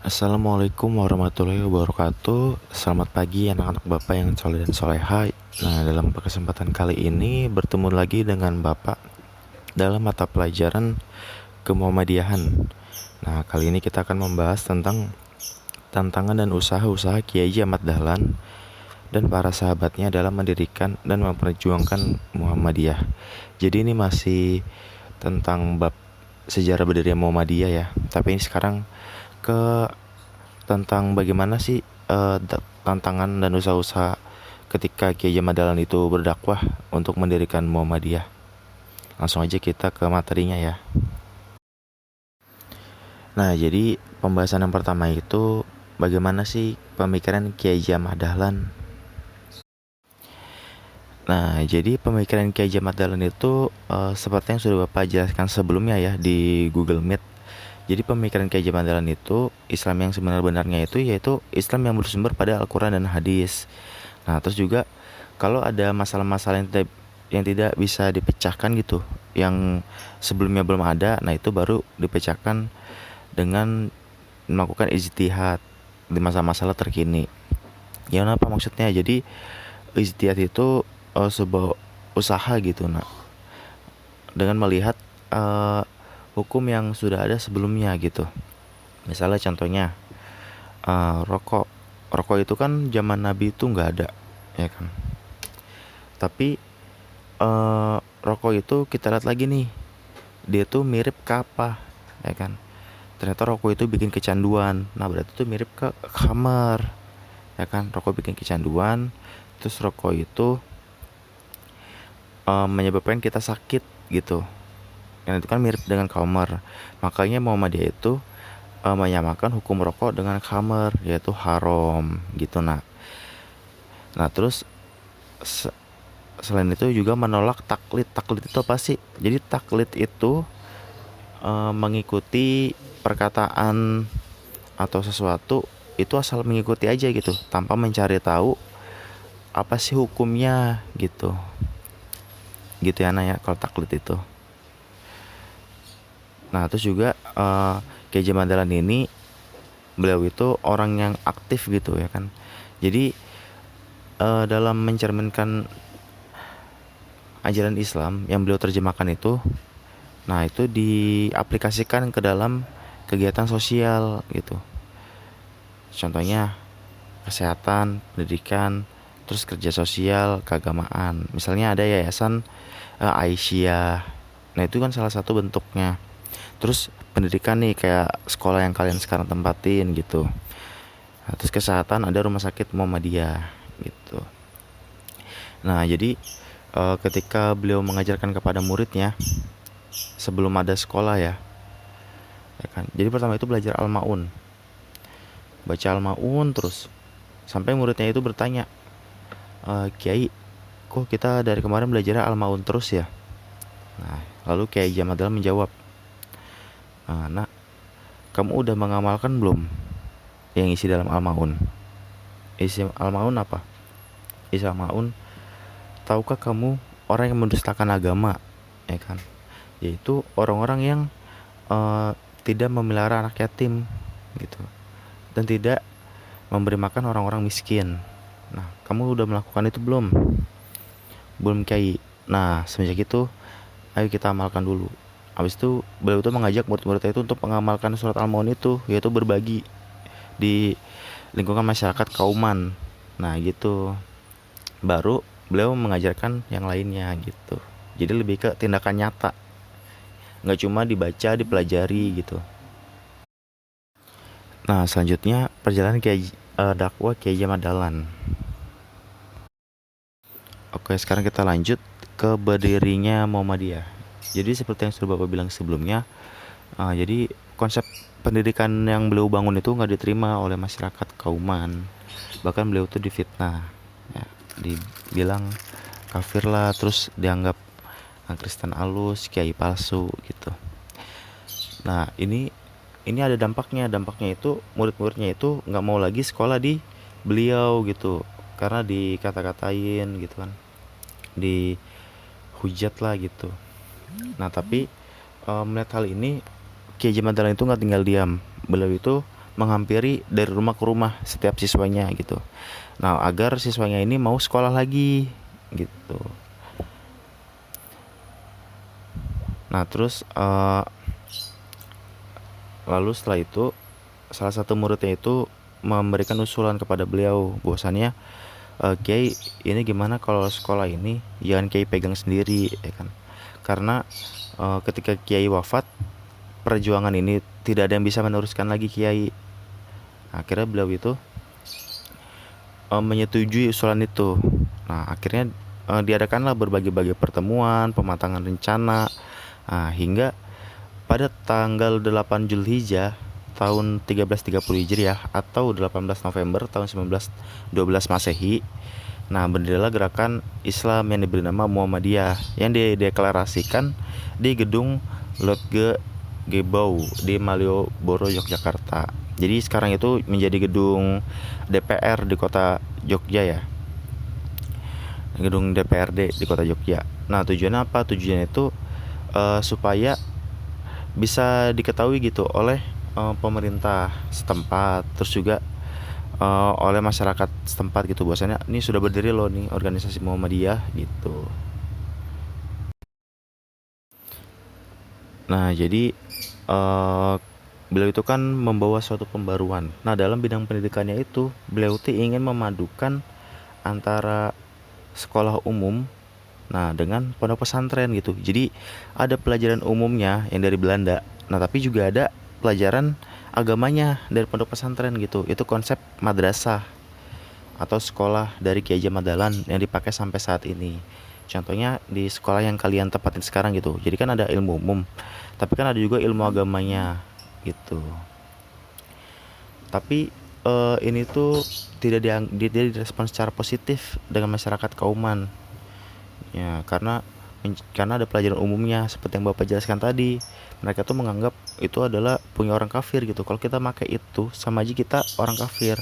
Assalamualaikum warahmatullahi wabarakatuh. Selamat pagi anak-anak Bapak yang soleh dan soleha. Nah, dalam kesempatan kali ini bertemu lagi dengan Bapak dalam mata pelajaran Kemuhammadiyahan. Nah, kali ini kita akan membahas tentang tantangan dan usaha-usaha Kiai Haji Ahmad Dahlan dan para sahabatnya dalam mendirikan dan memperjuangkan Muhammadiyah. Jadi ini masih tentang bab sejarah berdirinya Muhammadiyah ya. Tapi ini sekarang ke tentang bagaimana sih tantangan dan usaha-usaha ketika Kiai Haji Ahmad Dahlan itu berdakwah untuk mendirikan Muhammadiyah. Langsung aja kita ke materinya ya. Nah, jadi pembahasan yang pertama itu bagaimana sih pemikiran Kiai Haji Ahmad Dahlan. Nah, jadi pemikiran Kiai Haji Ahmad Dahlan itu seperti yang sudah Bapak jelaskan sebelumnya ya di Google Meet. Jadi pemikiran Kiai Haji Ahmad Dahlan itu Islam yang sebenar-benarnya itu yaitu Islam yang bersumber pada Al-Quran dan Hadis. Nah, terus juga kalau ada masalah-masalah yang tidak bisa dipecahkan gitu, yang sebelumnya belum ada, nah itu baru dipecahkan dengan melakukan ijtihad di masalah-masalah terkini. Ya, apa maksudnya? Jadi ijtihad itu sebuah usaha gitu, nah, dengan melihat uh, hukum yang sudah ada sebelumnya gitu. Misalnya contohnya rokok. Rokok itu kan zaman Nabi itu nggak ada, ya kan. Tapi rokok itu kita lihat lagi nih, dia tuh mirip ke apa, ya kan. Ternyata rokok itu bikin kecanduan. Nah, berarti itu mirip ke khamar, ya kan. Rokok bikin kecanduan, terus rokok itu menyebabkan kita sakit gitu. Yang itu kan mirip dengan khamar. Makanya Muhammadiyah itu menyamakan hukum rokok dengan khamar, yaitu haram gitu. Nah terus selain itu juga menolak taklid. Taklid itu apa sih? Jadi taklid itu mengikuti perkataan atau sesuatu itu asal mengikuti aja gitu, tanpa mencari tahu apa sih hukumnya gitu. Gitu ya Naya, kalau taklid itu. Nah terus juga Kiai Haji Ahmad Dahlan ini, beliau itu orang yang aktif gitu ya kan. Jadi dalam mencerminkan ajaran Islam yang beliau terjemahkan itu, nah itu diaplikasikan ke dalam kegiatan sosial gitu. Contohnya kesehatan, pendidikan, terus kerja sosial, keagamaan. Misalnya ada yayasan Aisyah. Nah itu kan salah satu bentuknya. Terus pendidikan nih kayak sekolah yang kalian sekarang tempatin gitu. Nah, terus kesehatan ada rumah sakit Muhammadiyah gitu. Nah jadi ketika beliau mengajarkan kepada muridnya sebelum ada sekolah ya kan. Jadi pertama itu belajar Al-Maun, baca Al-Maun terus sampai muridnya itu bertanya, Kiai, kok kita dari kemarin belajar Al-Maun terus ya? Nah, lalu Kiai Ahmad Dahlan menjawab, nak, kamu udah mengamalkan belum yang isi dalam Al-Maun? Isi Al-Maun apa? Isi Al-Maun, tahukah kamu orang yang mendustakan agama, ya kan? Yaitu orang-orang yang uh, tidak memelihara anak yatim gitu, dan tidak memberi makan orang-orang miskin. Nah, kamu udah melakukan itu belum? Belum, Kiai. Nah, semenjak itu ayo kita amalkan dulu. Habis itu beliau itu mengajak murid-muridnya itu untuk mengamalkan surat Al-Maun itu, yaitu berbagi di lingkungan masyarakat kauman. Nah gitu, baru beliau mengajarkan yang lainnya gitu. Jadi lebih ke tindakan nyata, nggak cuma dibaca dipelajari gitu. Nah selanjutnya perjalanan dakwah Kiai Haji Ahmad Dahlan. Oke, sekarang kita lanjut ke berdirinya Muhammadiyah. Jadi seperti yang sudah Bapak bilang sebelumnya, jadi konsep pendidikan yang beliau bangun itu nggak diterima oleh masyarakat kauman. Bahkan beliau tuh difitnah, ya, dibilang kafir lah, terus dianggap Kristen alus, kiai palsu gitu. Nah ini ada dampaknya. Dampaknya itu murid-muridnya itu nggak mau lagi sekolah di beliau gitu, karena dikata-katain gitu kan, dihujat lah gitu. Nah tapi melihat hal ini, Kiai Haji Ahmad Dahlan itu nggak tinggal diam. Beliau itu menghampiri dari rumah ke rumah setiap siswanya gitu. Nah, agar siswanya ini mau sekolah lagi gitu. Nah, terus lalu setelah itu salah satu muridnya itu memberikan usulan kepada beliau bahwasannya, Kiai, ini gimana kalau sekolah ini jangan Kiai pegang sendiri ya kan, karena ketika Kiai wafat, perjuangan ini tidak ada yang bisa meneruskan lagi Kiai. Akhirnya beliau itu menyetujui usulan itu. Nah, akhirnya diadakanlah berbagai-bagai pertemuan, pematangan rencana, hingga pada tanggal 8 Zulhijjah tahun 1330 Hijriah atau 18 November tahun 1912 Masehi. Nah, berdirilah gerakan Islam yang diberi nama Muhammadiyah yang dideklarasikan di gedung Lodge Gebau di Malioboro, Yogyakarta. Jadi sekarang itu menjadi gedung DPR di kota Jogja ya. Gedung DPRD di kota Jogja. Nah, tujuannya apa? Tujuannya itu supaya bisa diketahui gitu oleh pemerintah setempat, terus juga oleh masyarakat setempat gitu, bahwasanya ini sudah berdiri loh nih organisasi Muhammadiyah gitu. Nah, jadi eh, beliau itu kan membawa suatu pembaruan. Nah, dalam bidang pendidikannya itu beliau tuh ingin memadukan antara sekolah umum dengan pondok pesantren gitu. Jadi ada pelajaran umumnya yang dari Belanda. Nah, tapi juga ada pelajaran agamanya dari pondok pesantren gitu. Itu konsep madrasah atau sekolah dari Ki Hajar Madalan yang dipakai sampai saat ini. Contohnya di sekolah yang kalian tempatin sekarang gitu. Jadi kan ada ilmu umum, tapi kan ada juga ilmu agamanya gitu. Tapi ini tuh tidak direspon secara positif dengan masyarakat Kauman. Ya, karena ada pelajaran umumnya seperti yang Bapak jelaskan tadi. Mereka tuh menganggap itu adalah punya orang kafir gitu. Kalau kita pakai itu sama aja kita orang kafir.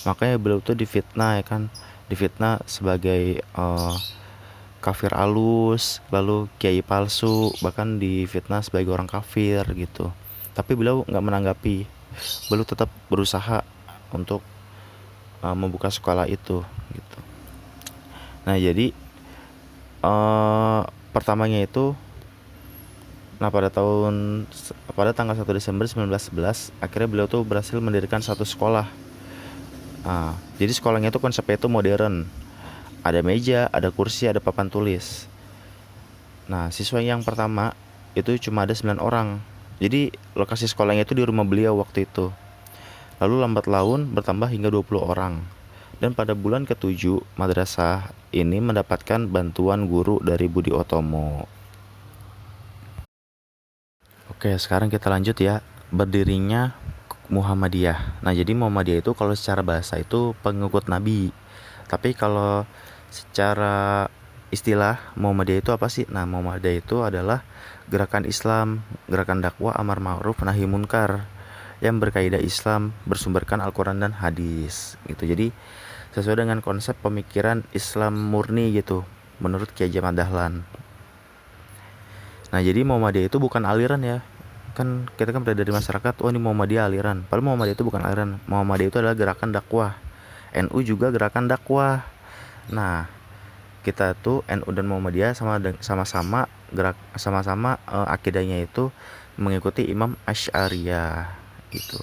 Makanya beliau tuh difitnah ya kan. Difitnah sebagai kafir alus, lalu kiai palsu, bahkan difitnah sebagai orang kafir gitu. Tapi beliau nggak menanggapi. Beliau tetap berusaha untuk membuka sekolah itu gitu. Nah, jadi pertamanya itu, pada tanggal 1 Desember 1911 akhirnya beliau tuh berhasil mendirikan satu sekolah. Jadi sekolahnya itu konsepnya itu modern. Ada meja, ada kursi, ada papan tulis. Nah, siswa yang pertama itu cuma ada 9 orang. Jadi lokasi sekolahnya itu di rumah beliau waktu itu. Lalu lambat laun bertambah hingga 20 orang. Dan pada bulan ke-7, madrasah ini mendapatkan bantuan guru dari Budi Otomo. Oke, sekarang kita lanjut ya. Berdirinya Muhammadiyah. Nah, jadi Muhammadiyah itu kalau secara bahasa itu pengikut Nabi. Tapi kalau secara istilah Muhammadiyah itu apa sih? Nah, Muhammadiyah itu adalah gerakan Islam, gerakan dakwah amar ma'ruf nahi munkar yang berkaidah Islam, bersumberkan Al-Quran dan hadis gitu. Jadi sesuai dengan konsep pemikiran Islam murni gitu menurut Ki Hajar Dahlan. Nah, jadi Muhammadiyah itu bukan aliran ya. Kan kita kan berada di masyarakat, oh ini Muhammadiyah aliran. Padahal Muhammadiyah itu bukan aliran. Muhammadiyah itu adalah gerakan dakwah. NU juga gerakan dakwah. Nah, kita tuh NU dan Muhammadiyah sama-sama akidahnya itu mengikuti Imam Asy'ariyah gitu.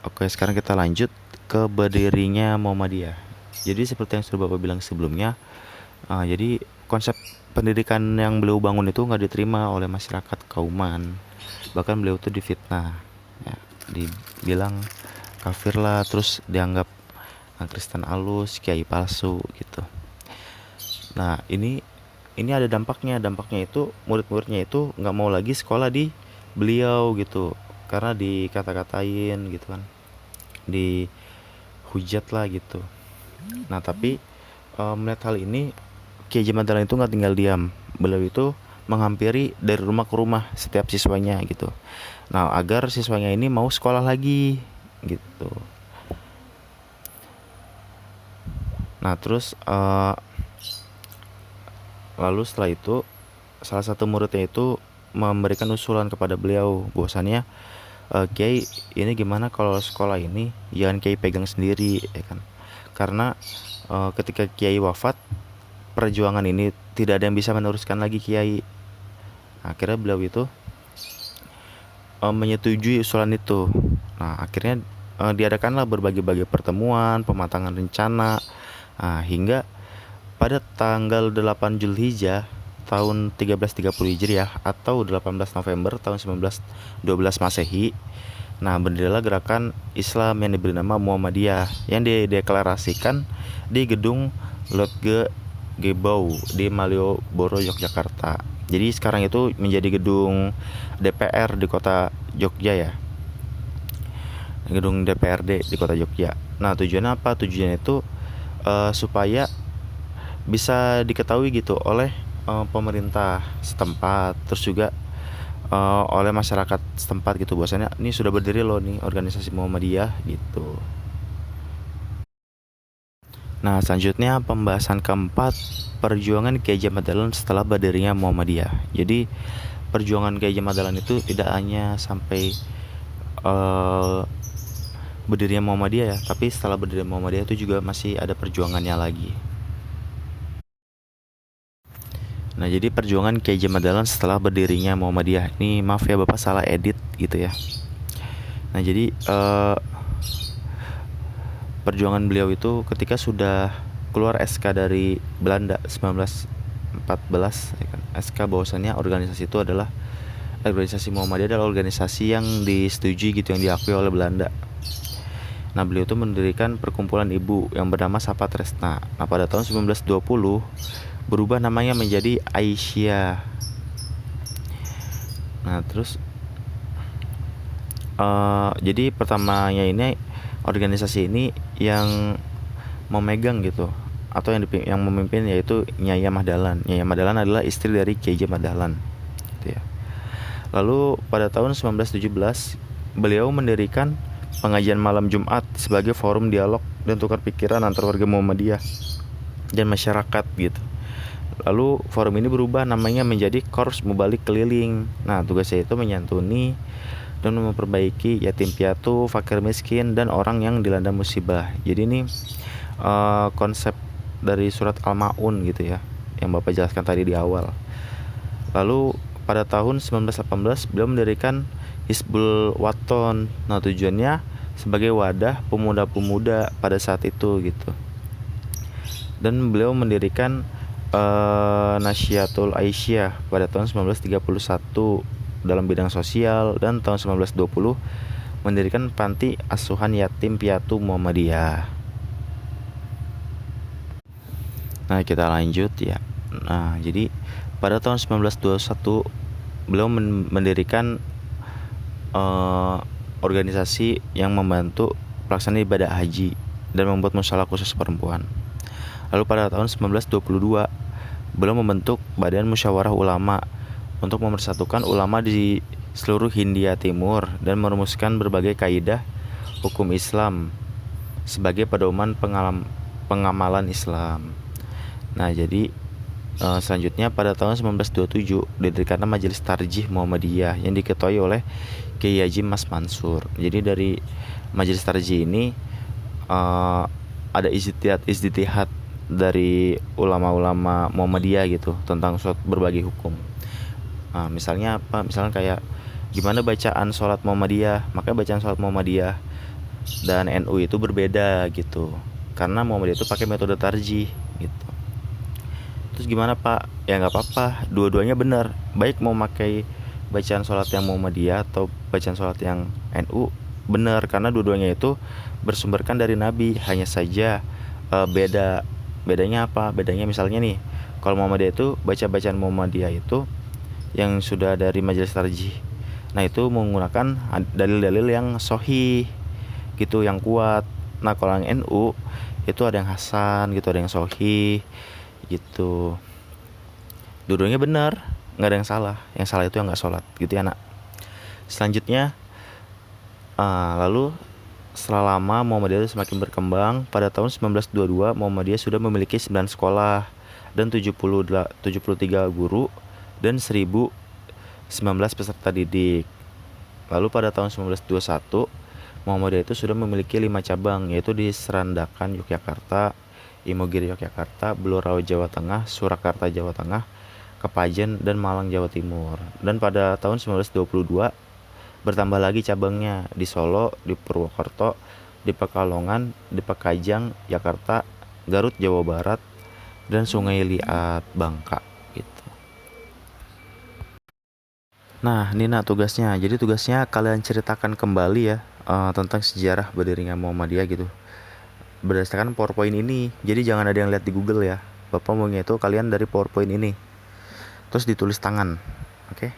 Oke, sekarang kita lanjut ke berdirinya Muhammadiyah. Jadi seperti yang sudah Bapak bilang sebelumnya, jadi konsep pendidikan yang beliau bangun itu nggak diterima oleh masyarakat Kauman. Bahkan beliau tuh difitnah, ya, dibilang kafir lah, terus dianggap Kristen alus, kiai palsu gitu. Nah, ini ada dampaknya. Dampaknya itu murid-muridnya itu nggak mau lagi sekolah di beliau gitu, karena dikata-katain gitu kan, dihujat lah gitu. Nah, tapi melihat hal ini, Ki Hajar Madalan itu nggak tinggal diam. Beliau itu menghampiri dari rumah ke rumah setiap siswanya gitu. Nah, agar siswanya ini mau sekolah lagi gitu. Nah, terus lalu setelah itu salah satu muridnya itu memberikan usulan kepada beliau bahwasannya, Kiai, ini gimana kalau sekolah ini jangan Kiai pegang sendiri, ya kan? Karena ketika Kiai wafat, perjuangan ini tidak ada yang bisa meneruskan lagi Kiai. Akhirnya beliau itu menyetujui usulan itu. Nah, akhirnya diadakanlah berbagai-bagai pertemuan, pematangan rencana, hingga pada tanggal 8 Zulhijjah tahun 1330 Hijriah atau 18 November tahun 1912 Masehi. Nah, berdirilah gerakan Islam yang diberi nama Muhammadiyah yang dideklarasikan di gedung Lodge Gebau di Malioboro, Yogyakarta. Jadi sekarang itu menjadi gedung DPR di kota Jogja ya. Gedung DPRD di kota Jogja. Nah, tujuannya apa? Tujuannya itu supaya bisa diketahui gitu oleh pemerintah setempat, terus juga oleh masyarakat setempat gitu, bahwasanya ini sudah berdiri loh nih organisasi Muhammadiyah gitu. Nah, selanjutnya pembahasan keempat, perjuangan Kiai Haji Ahmad Dahlan setelah berdirinya Muhammadiyah. Jadi perjuangan Kiai Haji Ahmad Dahlan itu tidak hanya sampai berdirinya Muhammadiyah ya, tapi setelah berdirinya Muhammadiyah itu juga masih ada perjuangannya lagi. Nah, jadi perjuangan Kiai Haji Ahmad Dahlan setelah berdirinya Muhammadiyah. Ini maaf ya Bapak, salah edit gitu ya. Nah, jadi perjuangan beliau itu ketika sudah keluar SK dari Belanda 1914 ya kan. SK bahwasannya organisasi itu adalah organisasi Muhammadiyah adalah organisasi yang disetujui gitu, yang diakui oleh Belanda. Nah, beliau itu mendirikan perkumpulan ibu yang bernama Sapa Tresna. Nah, pada tahun 1920 berubah namanya menjadi Aisyah. Nah, terus jadi pertamanya ini organisasi ini yang memegang gitu atau yang memimpin yaitu Nyai Ahmad Dahlan. Nyai Ahmad Dahlan adalah istri dari Kiai Haji Ahmad Dahlan gitu ya. Lalu pada tahun 1917 beliau mendirikan pengajian malam Jumat sebagai forum dialog dan tukar pikiran antar warga Muhammadiyah dan masyarakat gitu. Lalu forum ini berubah namanya menjadi Korps Mubalik Keliling. Nah, tugasnya itu menyantuni dan memperbaiki yatim piatu, fakir miskin, dan orang yang dilanda musibah. Jadi ini konsep dari surat Al-Maun gitu ya, yang Bapak jelaskan tadi di awal. Lalu pada tahun 1918 beliau mendirikan Hizbul Waton. Nah, tujuannya sebagai wadah pemuda-pemuda pada saat itu gitu. Dan beliau mendirikan Nasyiatul Aisyah pada tahun 1931 dalam bidang sosial, dan tahun 1920 mendirikan panti asuhan yatim piatu Muhammadiyah. Nah, kita lanjut ya. Nah, jadi pada tahun 1921 beliau mendirikan organisasi yang membantu pelaksanaan ibadah haji dan membuat musyawarah khusus perempuan. Lalu pada tahun 1922 beliau membentuk Badan Musyawarah Ulama untuk mempersatukan ulama di seluruh Hindia Timur dan merumuskan berbagai kaidah hukum Islam sebagai pedoman pengamalan Islam. Nah, jadi selanjutnya pada tahun 1927 didirikan Majelis Tarjih Muhammadiyah yang diketuai oleh Kiai Haji Mas Mansur. Jadi dari Majelis Tarjih ini ada ijtihad dari ulama-ulama Muhammadiyah gitu tentang berbagai hukum. Nah, misalnya apa? Misalnya kayak gimana bacaan sholat Muhammadiyah, makanya bacaan sholat Muhammadiyah dan NU itu berbeda gitu, karena Muhammadiyah itu pakai metode tarjih gitu. Terus gimana Pak? Ya nggak apa-apa, dua-duanya benar. Baik mau pakai bacaan sholat yang Muhammadiyah atau bacaan sholat yang NU, benar, karena dua-duanya itu bersumberkan dari Nabi. Hanya saja bedanya apa? Bedanya misalnya nih, kalau Muhammadiyah itu baca bacaan Muhammadiyah itu yang sudah dari Majelis Tarjih. Nah, itu menggunakan dalil-dalil yang sahih gitu, yang kuat. Nah, kalau yang NU itu ada yang hasan gitu, ada yang sahih gitu. Dua-duanya benar, nggak ada yang salah. Yang salah itu yang nggak sholat gitu ya nak. Selanjutnya lalu setelah lama Muhammadiyah itu semakin berkembang. Pada tahun 1922 Muhammadiyah sudah memiliki 9 sekolah dan 73 guru dan 1.000 19 peserta didik. Lalu pada tahun 1921, Muhammadiyah itu sudah memiliki 5 cabang, yaitu di Serandakan, Yogyakarta, Imogiri, Yogyakarta, Blorau, Jawa Tengah, Surakarta, Jawa Tengah, Kepajen, dan Malang, Jawa Timur. Dan pada tahun 1922, bertambah lagi cabangnya di Solo, di Purwokerto, di Pekalongan, di Pekajang, Jakarta, Garut, Jawa Barat, dan Sungai Liat, Bangka gitu. Nah, Nina tugasnya. Jadi tugasnya kalian ceritakan kembali ya tentang sejarah berdirinya Muhammadiyah gitu. Berdasarkan PowerPoint ini. Jadi jangan ada yang lihat di Google ya. Bapak maunya itu kalian dari PowerPoint ini. Terus ditulis tangan. Oke?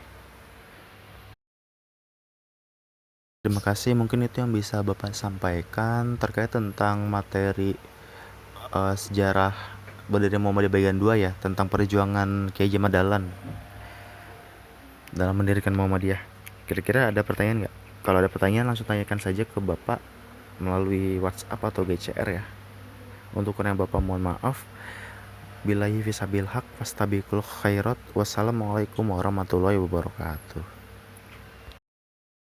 Terima kasih. Mungkin itu yang bisa Bapak sampaikan terkait tentang materi sejarah berdirinya Muhammadiyah bagian 2 ya, tentang perjuangan Kiai Haji Ahmad Dahlan dalam mendirikan Muhammadiyah. Kira-kira ada pertanyaan nggak? Kalau ada pertanyaan langsung tanyakan saja ke Bapak melalui WhatsApp atau GCR ya. Untuk kurang Bapak mohon maaf. Billahi fisabil haq fastabiqul khairat. Wassalamualaikum warahmatullahi wabarakatuh.